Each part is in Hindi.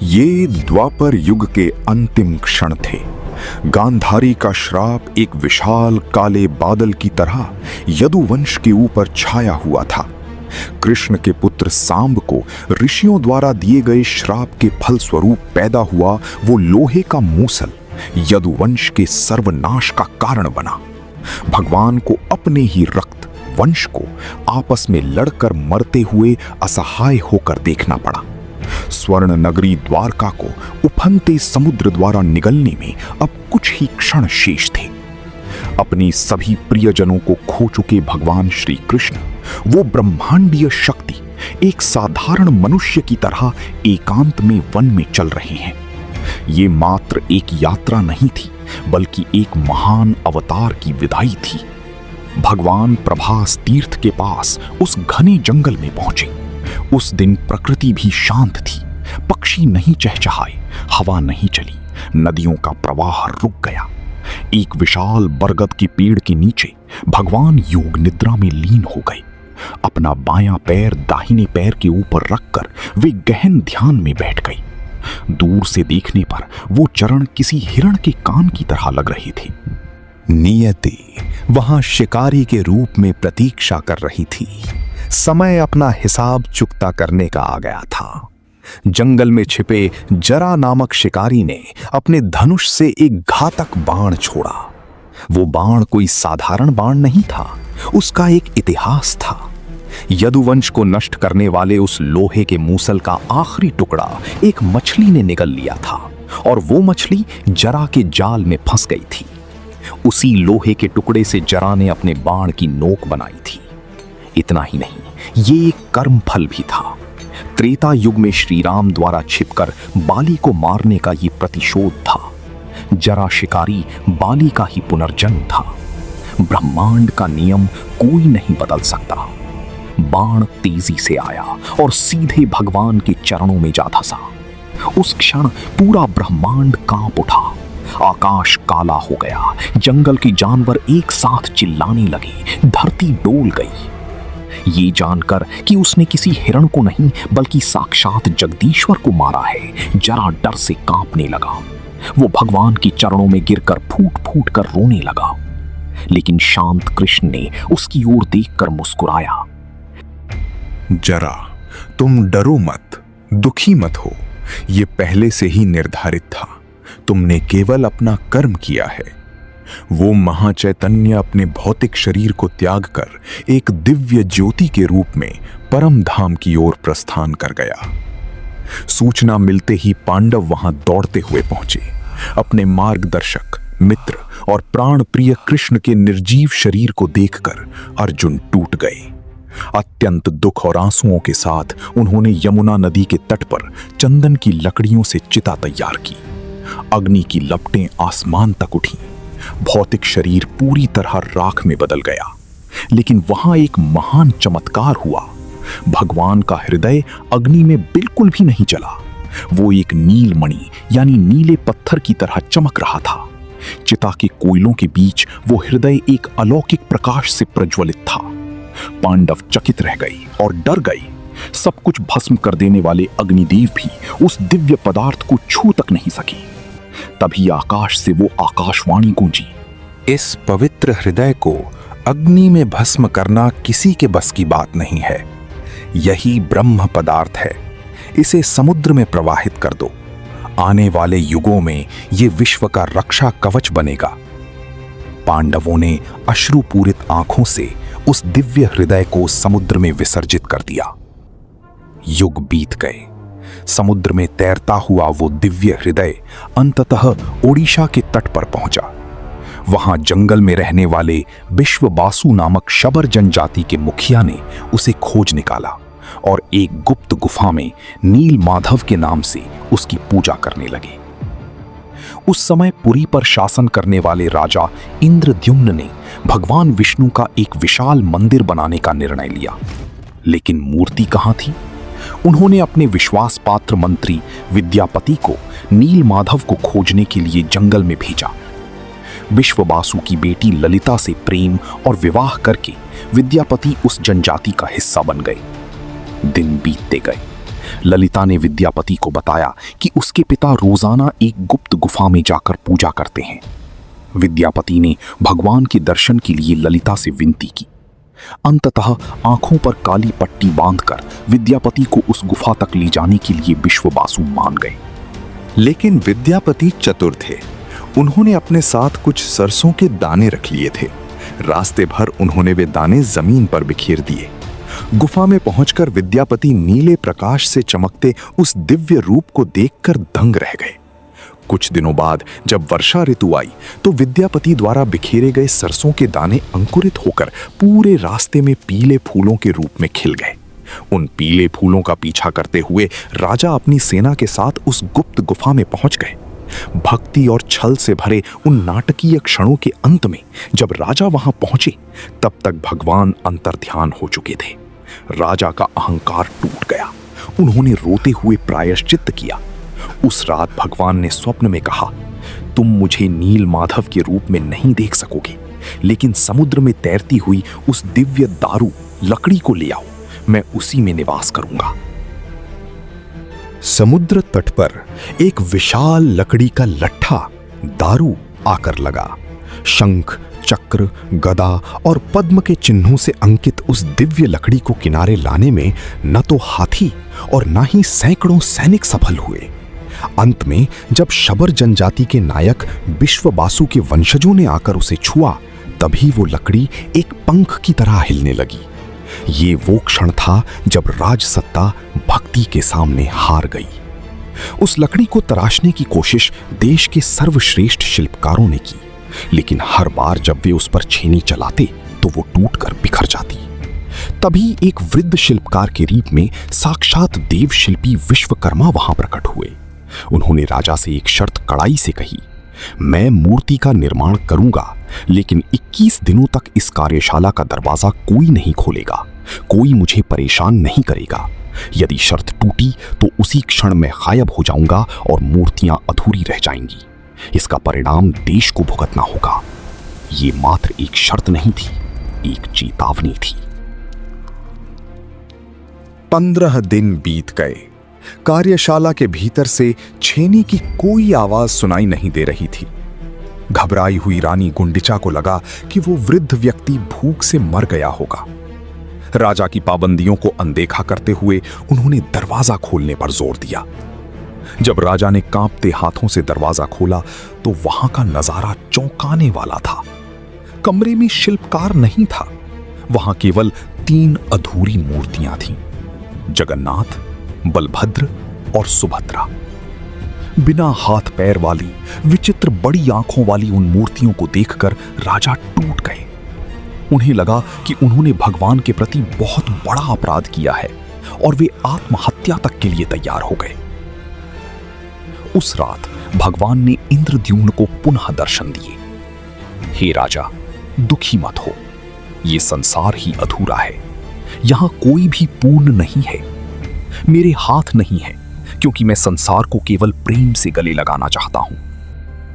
ये द्वापर युग के अंतिम क्षण थे। गांधारी का श्राप एक विशाल काले बादल की तरह यदुवंश के ऊपर छाया हुआ था। कृष्ण के पुत्र सांब को ऋषियों द्वारा दिए गए श्राप के फलस्वरूप पैदा हुआ वो लोहे का मूसल यदुवंश के सर्वनाश का कारण बना। भगवान को अपने ही रक्त वंश को आपस में लड़कर मरते हुए असहाय होकर देखना पड़ा। स्वर्ण नगरी द्वारका को उफनते समुद्र द्वारा निगलने में अब कुछ ही क्षण शेष थे। अपनी सभी प्रियजनों को खो चुके भगवान श्री कृष्ण वो ब्रह्मांडीय शक्ति एक साधारण मनुष्य की तरह एकांत में वन में चल रहे हैं। ये मात्र एक यात्रा नहीं थी, बल्कि एक महान अवतार की विदाई थी। भगवान प्रभास तीर्थ के पास उस घने जंगल में पहुंचे। उस दिन प्रकृति भी शांत थी, पक्षी नहीं चहचहाए, हवा नहीं चली, नदियों का प्रवाह रुक गया। एक विशाल बरगद के पेड़ के नीचे भगवान योग निद्रा में लीन हो गए। अपना बायां पैर दाहिने पैर के ऊपर रखकर वे गहन ध्यान में बैठ गए। दूर से देखने पर वो चरण किसी हिरण के कान की तरह लग रहे थे। नियति वहां शिकारी के रूप में प्रतीक्षा कर रही थी। समय अपना हिसाब चुकता करने का आ गया था। जंगल में छिपे जरा नामक शिकारी ने अपने धनुष से एक घातक बाण छोड़ा। वो बाण कोई साधारण बाण नहीं था, उसका एक इतिहास था। यदुवंश को नष्ट करने वाले उस लोहे के मूसल का आखिरी टुकड़ा एक मछली ने निगल लिया था और वो मछली जरा के जाल में फंस गई थी। उसी लोहे के टुकड़े से जरा ने अपने बाण की नोक बनाई थी। इतना ही नहीं, ये एक कर्म फल भी था। त्रेता युग में श्री राम द्वारा छिपकर बाली को मारने का ये प्रतिशोध था। जरा शिकारी बाली का ही पुनर्जन्म था। ब्रह्मांड का नियम कोई नहीं बदल सकता। बाण तेजी से आया और सीधे भगवान के चरणों में जा धंसा। उस क्षण पूरा ब्रह्मांड कांप उठा। आकाश काला हो गया, जंगल के जानवर एक साथ चिल्लाने लगे, धरती डोल गई। ये जानकर कि उसने किसी हिरण को नहीं बल्कि साक्षात जगदीश्वर को मारा है, जरा डर से कांपने लगा। वो भगवान के चरणों में गिरकर फूट फूट कर रोने लगा। लेकिन शांत कृष्ण ने उसकी ओर देखकर मुस्कुराया। जरा तुम डरो मत, दुखी मत हो, ये पहले से ही निर्धारित था। तुमने केवल अपना कर्म किया है। वो महाचैतन्य अपने भौतिक शरीर को त्याग कर एक दिव्य ज्योति के रूप में परम धाम की ओर प्रस्थान कर गया। सूचना मिलते ही पांडव वहां दौड़ते हुए पहुंचे। अपने मार्गदर्शक, मित्र और प्राण प्रिय कृष्ण के निर्जीव शरीर को देखकर अर्जुन टूट गए। अत्यंत दुख और आंसुओं के साथ उन्होंने यमुना नदी के तट पर चंदन की लकड़ियों से चिता तैयार की। अग्नि की लपटें आसमान तक उठी। भौतिक शरीर पूरी तरह राख में बदल गया। लेकिन वहां एक महान चमत्कार हुआ। भगवान का हृदय अग्नि में बिल्कुल भी नहीं जला। वो एक नीलमणि यानी नीले पत्थर की तरह चमक रहा था। चिता के कोयलों के बीच वो हृदय एक अलौकिक प्रकाश से प्रज्वलित था। पांडव चकित रह गए और डर गए। सब कुछ भस्म कर देने वाले अग्निदेव भी उस दिव्य पदार्थ को छू तक नहीं सके। तभी आकाश से वो आकाशवाणी गूंजी। इस पवित्र हृदय को अग्नि में भस्म करना किसी के बस की बात नहीं है। यही ब्रह्म पदार्थ है। इसे समुद्र में प्रवाहित कर दो। आने वाले युगों में ये विश्व का रक्षा कवच बनेगा। पांडवों ने अश्रुपूरित आंखों से उस दिव्य हृदय को समुद्र में विसर्जित कर दिया। युग बीत गए। समुद्र में तैरता हुआ वो दिव्य हृदय अंततः ओडिशा के तट पर पहुंचा। वहां जंगल में रहने वाले विश्वबासु नामक शबर जनजाति के मुखिया ने उसे खोज निकाला और एक गुप्त गुफा में नील माधव के नाम से उसकी पूजा करने लगे। उस समय पुरी पर शासन करने वाले राजा इंद्रद्युम्न ने भगवान विष्णु का एक विशाल मंदिर बनाने का निर्णय लिया। लेकिन मूर्ति कहां थी? उन्होंने अपने विश्वास पात्र मंत्री विद्यापति को नील माधव को खोजने के लिए जंगल में भेजा। विश्वबासु की बेटी ललिता से प्रेम और विवाह करके विद्यापति उस जनजाति का हिस्सा बन गए। दिन बीतते गए। ललिता ने विद्यापति को बताया कि उसके पिता रोजाना एक गुप्त गुफा में जाकर पूजा करते हैं। विद्यापति ने भगवान के दर्शन के लिए ललिता से विनती की। अंततः आंखों पर काली पट्टी बांधकर विद्यापति को उस गुफा तक ले जाने के लिए विश्ववासु मान गए। लेकिन विद्यापति चतुर थे। उन्होंने अपने साथ कुछ सरसों के दाने रख लिए थे। रास्ते भर उन्होंने वे दाने जमीन पर बिखेर दिए। गुफा में पहुंचकर विद्यापति नीले प्रकाश से चमकते उस दिव्य रूप को देखकर दंग रह गए। कुछ दिनों बाद जब वर्षा ऋतु आई तो विद्यापति द्वारा बिखेरे गए सरसों के दाने अंकुरित होकर पूरे रास्ते में पीले फूलों के रूप में खिल गए। उन पीले फूलों का पीछा करते हुए राजा अपनी सेना के साथ उस गुप्त गुफा में पहुंच गए। भक्ति और छल से भरे उन नाटकीय क्षणों के अंत में जब राजा वहां पहुंचे तब तक भगवान अंतर्ध्यान हो चुके थे। राजा का अहंकार टूट गया। उन्होंने रोते हुए प्रायश्चित्त किया। उस रात भगवान ने स्वप्न में कहा, तुम मुझे नील माधव के रूप में नहीं देख सकोगे, लेकिन समुद्र में तैरती हुई उस दिव्य दारू लकड़ी को ले आओ, मैं उसी में निवास करूंगा। समुद्र तट पर एक विशाल लकड़ी का लट्ठा दारू आकर लगा। शंख, चक्र, गदा और पद्म के चिन्हों से अंकित उस दिव्य लकड़ी को किनारे लाने में न तो हाथी और न ही सैकड़ों सैनिक सफल हुए। अंत में जब शबर जनजाति के नायक विश्ववासु के वंशजों ने आकर उसे छुआ, तभी वो लकड़ी एक पंख की तरह हिलने लगी। ये वो क्षण था जब राजसत्ता भक्ति के सामने हार गई। उस लकड़ी को तराशने की कोशिश देश के सर्वश्रेष्ठ शिल्पकारों ने की, लेकिन हर बार जब वे उस पर छेनी चलाते तो वो टूटकर बिखर जाती। तभी एक वृद्ध शिल्पकार के रूप में साक्षात देव शिल्पी विश्वकर्मा वहां प्रकट हुए। उन्होंने राजा से एक शर्त कड़ाई से कही, मैं मूर्ति का निर्माण करूंगा, लेकिन 21 दिनों तक इस कार्यशाला का दरवाजा कोई नहीं खोलेगा, कोई मुझे परेशान नहीं करेगा। यदि शर्त टूटी तो उसी क्षण मैं गायब हो जाऊंगा और मूर्तियां अधूरी रह जाएंगी। इसका परिणाम देश को भुगतना होगा। ये मात्र एक शर्त नहीं थी, एक चेतावनी थी। 15 दिन बीत गए। कार्यशाला के भीतर से छेनी की कोई आवाज सुनाई नहीं दे रही थी। घबराई हुई रानी गुंडिचा को लगा कि वो वृद्ध व्यक्ति भूख से मर गया होगा। राजा की पाबंदियों को अनदेखा करते हुए उन्होंने दरवाजा खोलने पर जोर दिया। जब राजा ने कांपते हाथों से दरवाजा खोला तो वहां का नजारा चौंकाने वाला था। कमरे में शिल्पकार नहीं था, वहां केवल 3 अधूरी मूर्तियां थीं, जगन्नाथ, बलभद्र और सुभद्रा। बिना हाथ पैर वाली विचित्र बड़ी आंखों वाली उन मूर्तियों को देखकर राजा टूट गए। उन्हें लगा कि उन्होंने भगवान के प्रति बहुत बड़ा अपराध किया है और वे आत्महत्या तक के लिए तैयार हो गए। उस रात भगवान ने इंद्रद्युम्न को पुनः दर्शन दिए। हे राजा, दुखी मत हो, ये संसार ही अधूरा है, यहां कोई भी पूर्ण नहीं है। मेरे हाथ नहीं है क्योंकि मैं संसार को केवल प्रेम से गले लगाना चाहता हूं।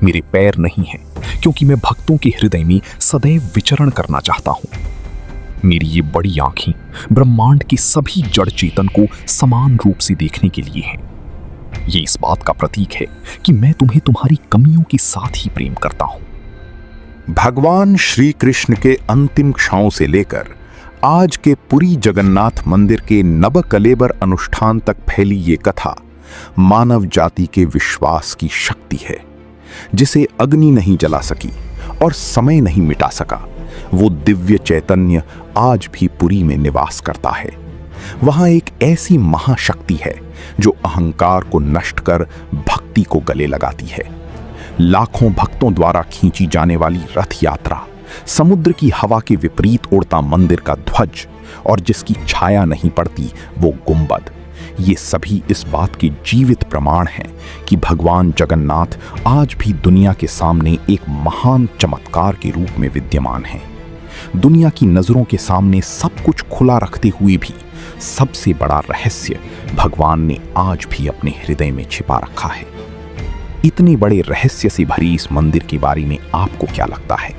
मेरे पैर नहीं हैं क्योंकि मैं भक्तों के हृदय में सदैव विचरण करना चाहता हूं। मेरी ये बड़ी आंखें ब्रह्मांड के सभी जड़ चेतन को समान रूप से देखने के लिए हैं। ये इस बात का प्रतीक है कि मैं तुम्हें तुम्हारी कमियों के साथ ही प्रेम करता हूं। भगवान श्री कृष्ण के अंतिम क्षणों से लेकर आज के पुरी जगन्नाथ मंदिर के नबकलेबर अनुष्ठान तक फैली ये कथा मानव जाति के विश्वास की शक्ति है, जिसे अग्नि नहीं जला सकी और समय नहीं मिटा सका। वो दिव्य चैतन्य आज भी पुरी में निवास करता है। वहां एक ऐसी महाशक्ति है जो अहंकार को नष्ट कर भक्ति को गले लगाती है। लाखों भक्तों द्वारा खींची जाने वाली रथ यात्रा, समुद्र की हवा के विपरीत उड़ता मंदिर का ध्वज और जिसकी छाया नहीं पड़ती वो गुंबद, ये सभी इस बात के जीवित प्रमाण हैं कि भगवान जगन्नाथ आज भी दुनिया के सामने एक महान चमत्कार के रूप में विद्यमान हैं। दुनिया की नजरों के सामने सब कुछ खुला रखते हुए भी सबसे बड़ा रहस्य भगवान ने आज भी अपने हृदय में छिपा रखा है। इतने बड़े रहस्य से भरी इस मंदिर के बारे में आपको क्या लगता है?